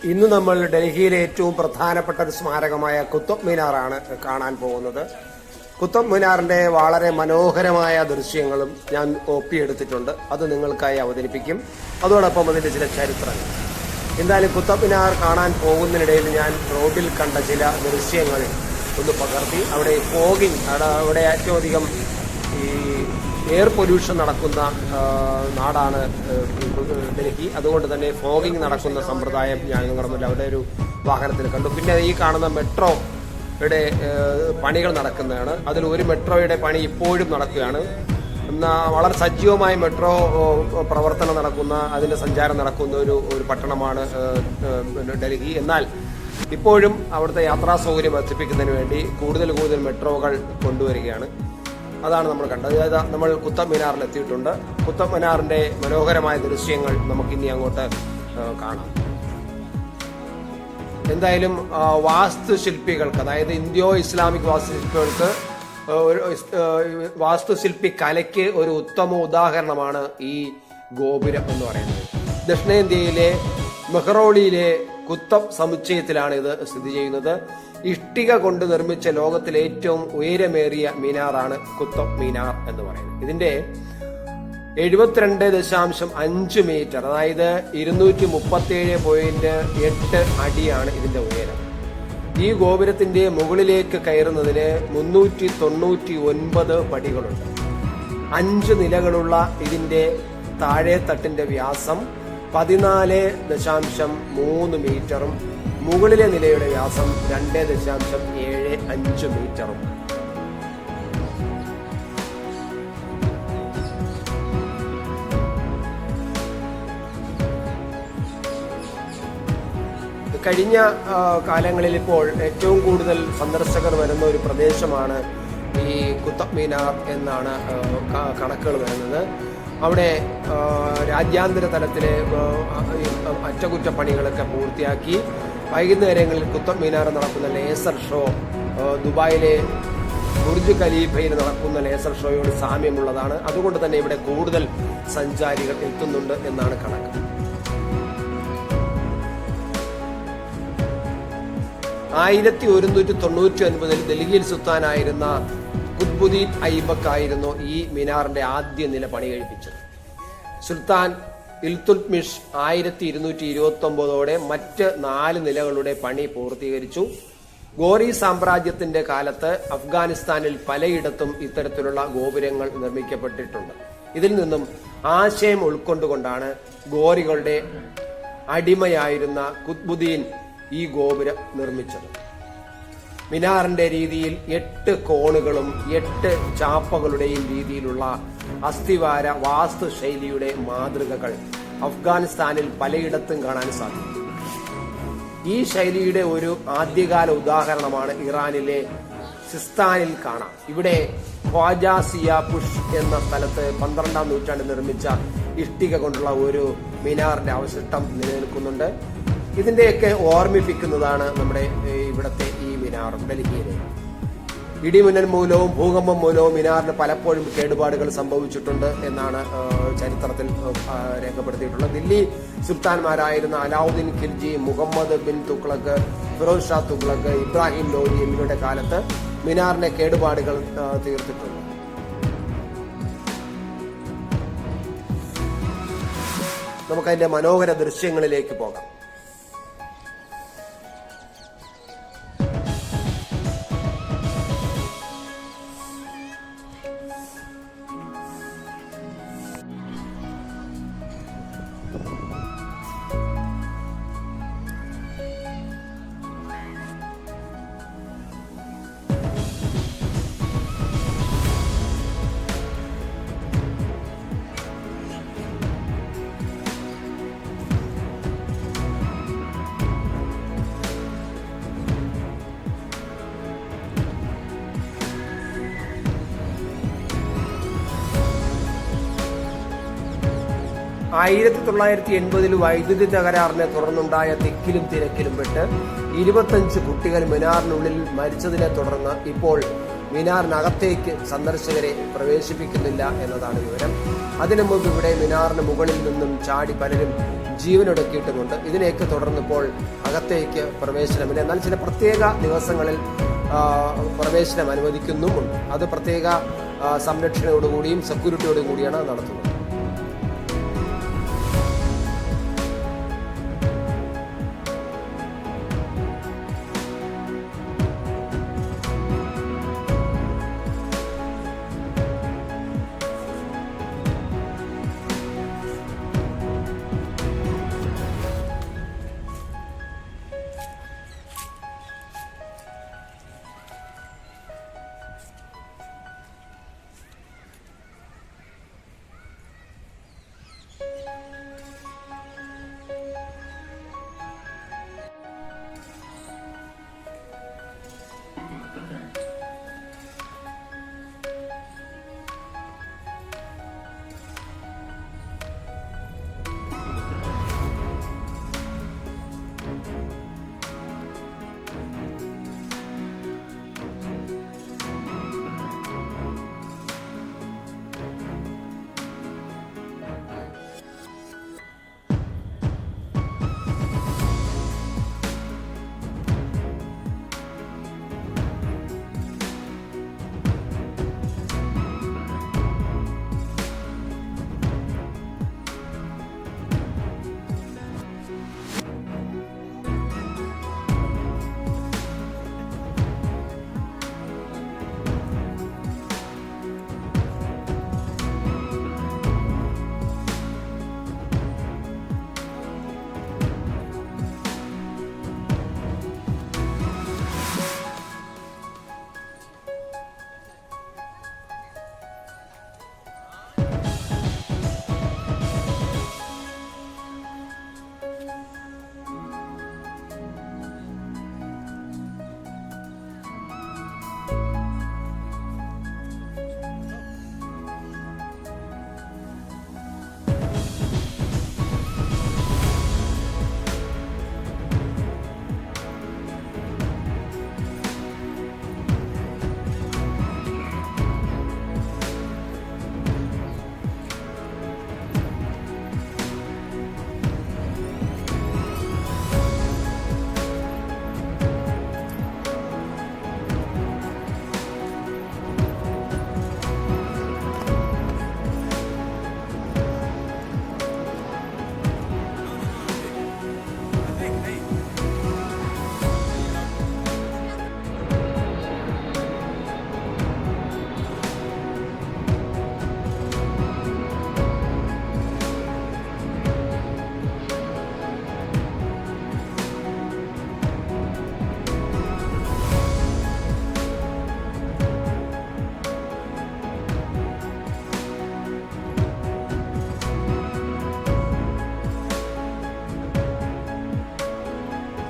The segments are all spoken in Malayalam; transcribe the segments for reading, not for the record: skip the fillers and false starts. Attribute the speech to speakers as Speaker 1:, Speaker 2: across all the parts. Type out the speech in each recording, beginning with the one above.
Speaker 1: ഇന്ന് നമ്മൾ ഡൽഹിയിലെ ഏറ്റവും പ്രധാനപ്പെട്ട ഒരു സ്മാരകമായ കുത്തബ് മിനാറാണ് കാണാൻ പോകുന്നത്. കുത്തബ് മിനാറിന്റെ വളരെ മനോഹരമായ ദൃശ്യങ്ങളും ഞാൻ ഒപ്പിയെടുത്തിട്ടുണ്ട്. അത് നിങ്ങൾക്കായി അവതരിപ്പിക്കും. അതോടൊപ്പം അതിന്റെ ചില ചരിത്രങ്ങൾ. എന്തായാലും കുത്തബ് മിനാർ കാണാൻ പോകുന്നതിനിടയിൽ ഞാൻ റോഡിൽ കണ്ട ചില ദൃശ്യങ്ങൾ ഒന്ന് പകർത്തി. അവിടെ ഫോഗിങ്, അവിടെ ഏറ്റവും അധികം ഈ എയർ പൊല്യൂഷൻ നടക്കുന്ന നാടാണ് ഡൽഹി. അതുകൊണ്ട് തന്നെ ഫോഗിങ് നടക്കുന്ന സമ്പ്രദായം ഞാൻ നിങ്ങളുടെ മുന്നിൽ അവിടെ ഒരു വാഹനത്തിൽ കണ്ടു. പിന്നെ ഈ കാണുന്ന മെട്രോയുടെ പണികൾ നടക്കുന്നതാണ്. അതിൽ ഒരു മെട്രോയുടെ പണി ഇപ്പോഴും നടക്കുകയാണ്. വളരെ സജീവമായ മെട്രോ പ്രവർത്തനം നടക്കുന്ന, അതിന്റെ സഞ്ചാരം നടക്കുന്ന ഒരു പട്ടണമാണ് ഡൽഹി. എന്നാൽ ഇപ്പോഴും അവിടുത്തെ യാത്രാ സൗകര്യം വർദ്ധിപ്പിക്കുന്നതിന് വേണ്ടി കൂടുതൽ മെട്രോകൾ കൊണ്ടുവരികയാണ്. അതാണ് നമ്മൾ കണ്ടത്. അതായത് നമ്മൾ കുത്തബ് മിനാറിൽ എത്തിയിട്ടുണ്ട്. കുത്തബ് മിനാറിന്റെ മനോഹരമായ ദൃശ്യങ്ങൾ നമുക്കിനി അങ്ങോട്ട് കാണാം. എന്തായാലും വാസ്തുശില്പികൾക്ക്, അതായത് ഇന്തോ ഇസ്ലാമിക് വാസ്തുശില്പികൾക്ക്, വാസ്തുശില്പി കലയ്ക്ക് ഒരു ഉത്തമ ഉദാഹരണമാണ് ഈ ഗോപുരം എന്ന് പറയുന്നത്. ദക്ഷിണേന്ത്യയിലെ മെഹ്റോളിയിലെ കുത്തബ് സമുച്ചയത്തിലാണ് ഇത് സ്ഥിതി ചെയ്യുന്നത്. ഇഷ്ടിക കൊണ്ട് നിർമ്മിച്ച ലോകത്തിലെ ഏറ്റവും ഉയരമേറിയ മിനാറാണ് കുത്തബ് മിനാർ എന്ന് പറയുന്നത്. ഇതിന്റെ 72.5 മീറ്റർ, അതായത് 237.8 അടിയാണ് ഇതിന്റെ ഉയരം. ഈ ഗോപുരത്തിന്റെ മുകളിലേക്ക് കയറുന്നതിന് 399 പടികളുണ്ട്. 5 നിലകളുള്ള ഇതിന്റെ താഴെത്തട്ടിന്റെ വ്യാസം 14.3 മീറ്ററും മുകളിലെ നിലയുടെ വ്യാസം 2.75 മീറ്ററും. കഴിഞ്ഞ കാലങ്ങളിൽ ഇപ്പോൾ ഏറ്റവും കൂടുതൽ സന്ദർശകർ വരുന്ന ഒരു പ്രദേശമാണ് ഈ കുത്തബ് മിനാർ എന്നാണ് കണക്കുകൾ വരുന്നത്. അവിടെ രാജ്യാന്തര തലത്തിലെ അറ്റകുറ്റപ്പണികളൊക്കെ പൂർത്തിയാക്കി വൈകുന്നേരങ്ങളിൽ കുത്തബ് മിനാർ നടക്കുന്ന ലേസർ ഷോ ദുബായിലെ ബുർജ് ഖലീഫയിൽ നടക്കുന്ന ലേസർ ഷോയോട് സാമ്യമുള്ളതാണ്. അതുകൊണ്ട് തന്നെ ഇവിടെ കൂടുതൽ സഞ്ചാരികൾ എത്തുന്നുണ്ട് എന്നാണ് കണക്ക്. 1199 ഡൽഹിയിൽ സുൽത്താനായിരുന്ന ഖുത്ബുദ്ദീൻ ഐബക്ക് ആയിരുന്നു ഈ മിനാറിന്റെ ആദ്യ നില പണി കഴിപ്പിച്ചത്. സുൽത്താൻ ഇൽതുത്മിഷ് 1229 മറ്റ് 4 നിലകളുടെ പണി പൂർത്തീകരിച്ചു. ഗോറി സാമ്രാജ്യത്തിന്റെ കാലത്ത് അഫ്ഗാനിസ്ഥാനിൽ പലയിടത്തും ഇത്തരത്തിലുള്ള ഗോപുരങ്ങൾ നിർമ്മിക്കപ്പെട്ടിട്ടുണ്ട്. ഇതിൽ നിന്നും ആശയം ഉൾക്കൊണ്ടുകൊണ്ടാണ് ഗോറികളുടെ അടിമയായിരുന്ന ഖുത്ബുദ്ദീൻ ഈ ഗോപുരം നിർമ്മിച്ചത്. മിനാറിന്റെ രീതിയിൽ 8 കോണുകളും 8 ചാപ്പകളുടെയും രീതിയിലുള്ള അസ്ഥിവാര വാസ്തുശൈലിയുടെ മാതൃകകൾ അഫ്ഗാനിസ്ഥാനിൽ പലയിടത്തും കാണാൻ സാധിക്കും. ഈ ശൈലിയുടെ ഒരു ആദ്യകാല ഉദാഹരണമാണ് ഇറാനിലെ സിസ്താനിൽ കാണാം. ഇവിടെ ഖ്വാജ സിയാപുഷ് എന്ന സ്ഥലത്ത് 12ാം നൂറ്റാണ്ടിൽ നിർമ്മിച്ച ഇഷ്ടിക കൊണ്ടുള്ള ഒരു മിനാറിന്റെ അവശിഷ്ടം നിലനിൽക്കുന്നുണ്ട്. ഇതിന്റെയൊക്കെ ഓർമ്മിപ്പിക്കുന്നതാണ് നമ്മുടെ ഇവിടത്തെ ഈ മിനാർ. ഡൽഹിയിലെ ഇടിമിന്നൽ മൂലവും ഭൂകമ്പം മൂലവും മിനാറിന് പലപ്പോഴും കേടുപാടുകൾ സംഭവിച്ചിട്ടുണ്ട് എന്നാണ് ചരിത്രത്തിൽ രേഖപ്പെടുത്തിയിട്ടുള്ളത്. ദില്ലി സുൽത്താൻമാരായിരുന്ന അലാവുദ്ദീൻ ഖിൽജി, മുഹമ്മദ് ബിൻ തുഗ്ലക്ക്, ഫിറോസ് ഷാ തുഗ്ലക്ക്, ഇബ്രാഹിം ലോധി എന്നിവരുടെ കാലത്ത് മിനാറിന്റെ കേടുപാടുകൾ തീർത്തിട്ടുണ്ട്. നമുക്കതിന്റെ മനോഹര ദൃശ്യങ്ങളിലേക്ക് പോകാം. ആയിരത്തി 1980 വൈദ്യുതി തകരാറിനെ തുടർന്നുണ്ടായ തിക്കിലും തിരക്കിലും പെട്ട് 25 കുട്ടികൾ മിനാറിനുള്ളിൽ മരിച്ചതിനെ തുടർന്ന് ഇപ്പോൾ മിനാറിനകത്തേക്ക് സന്ദർശകരെ പ്രവേശിപ്പിക്കുന്നില്ല എന്നതാണ് വിവരം. അതിനു മുമ്പ് ഇവിടെ മിനാറിന് മുകളിൽ നിന്നും ചാടി പലരും ജീവനൊടുക്കിയിട്ടുമുണ്ട്. ഇതിനെയൊക്കെ തുടർന്ന് ഇപ്പോൾ അകത്തേക്ക് പ്രവേശനമില്ല. എന്നാൽ ചില പ്രത്യേക ദിവസങ്ങളിൽ പ്രവേശനം അനുവദിക്കുന്നുമുണ്ട്. അത് പ്രത്യേക സംരക്ഷണയോടുകൂടിയും സെക്യൂരിറ്റിയോടും കൂടിയാണ് നടത്തുന്നത്.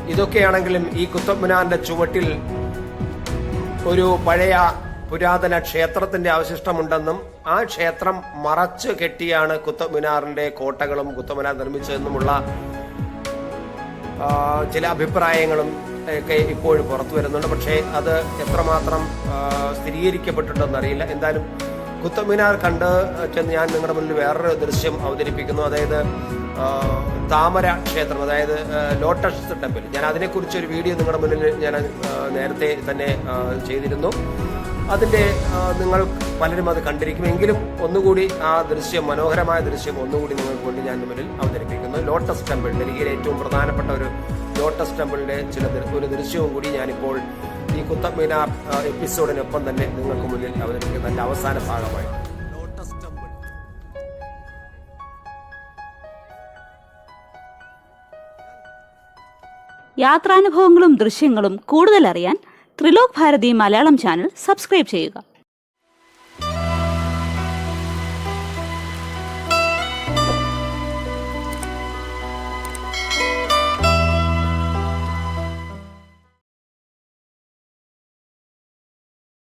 Speaker 1: ഇതൊക്കെയാണെങ്കിലും ഈ കുത്തബ് മിനാറിന്റെ ചുവട്ടിൽ ഒരു പഴയ പുരാതന ക്ഷേത്രത്തിന്റെ അവശിഷ്ടമുണ്ടെന്നും ആ ക്ഷേത്രം മറച്ചു കെട്ടിയാണ് കുത്തബ് മിനാറിന്റെ കോട്ടകളും കുത്തബ് മിനാർ നിർമ്മിച്ചതെന്നുമുള്ള ചില അഭിപ്രായങ്ങളും ഒക്കെ ഇപ്പോഴും പുറത്തു വരുന്നുണ്ട്. പക്ഷേ അത് എത്രമാത്രം സ്ഥിരീകരിക്കപ്പെട്ടിട്ടുണ്ടെന്നറിയില്ല. എന്തായാലും കുത്തബ് മിനാർ കണ്ട് ചെന്ന് ഞാൻ നിങ്ങളുടെ മുന്നിൽ വേറൊരു ദൃശ്യം അവതരിപ്പിക്കുന്നു. അതായത് താമര ക്ഷേത്രം, അതായത് ലോട്ടസ് ടെമ്പിൾ. ഞാൻ അതിനെക്കുറിച്ച് ഒരു വീഡിയോ നിങ്ങളുടെ മുന്നിൽ ഞാൻ നേരത്തെ തന്നെ ചെയ്തിരുന്നു. അതിൻ്റെ നിങ്ങൾ പലരും അത് കണ്ടിരിക്കും. എങ്കിലും ഒന്നുകൂടി ആ ദൃശ്യം, മനോഹരമായ ദൃശ്യം ഒന്നുകൂടി നിങ്ങൾക്ക് വേണ്ടി ഞാൻ മുന്നിൽ അവതരിപ്പിക്കുന്നു. ലോട്ടസ് ടെമ്പിൾ, ഡൽഹിയിലെ ഏറ്റവും പ്രധാനപ്പെട്ട ഒരു ലോട്ടസ് ടെമ്പിളിന്റെ ഒരു ദൃശ്യവും കൂടി ഞാനിപ്പോൾ ഈ കുത്തബ് മിനാർ എപ്പിസോഡിനൊപ്പം തന്നെ നിങ്ങൾക്ക് മുന്നിൽ അവതരിപ്പിക്കുന്ന എൻ്റെ അവസാന ഭാഗമായി. Lotus temple.
Speaker 2: യാത്രാനുഭവങ്ങളും ദൃശ്യങ്ങളും കൂടുതൽ അറിയാൻ ത്രിലോക് ഭാരതി മലയാളം ചാനൽ സബ്സ്ക്രൈബ് ചെയ്യുക.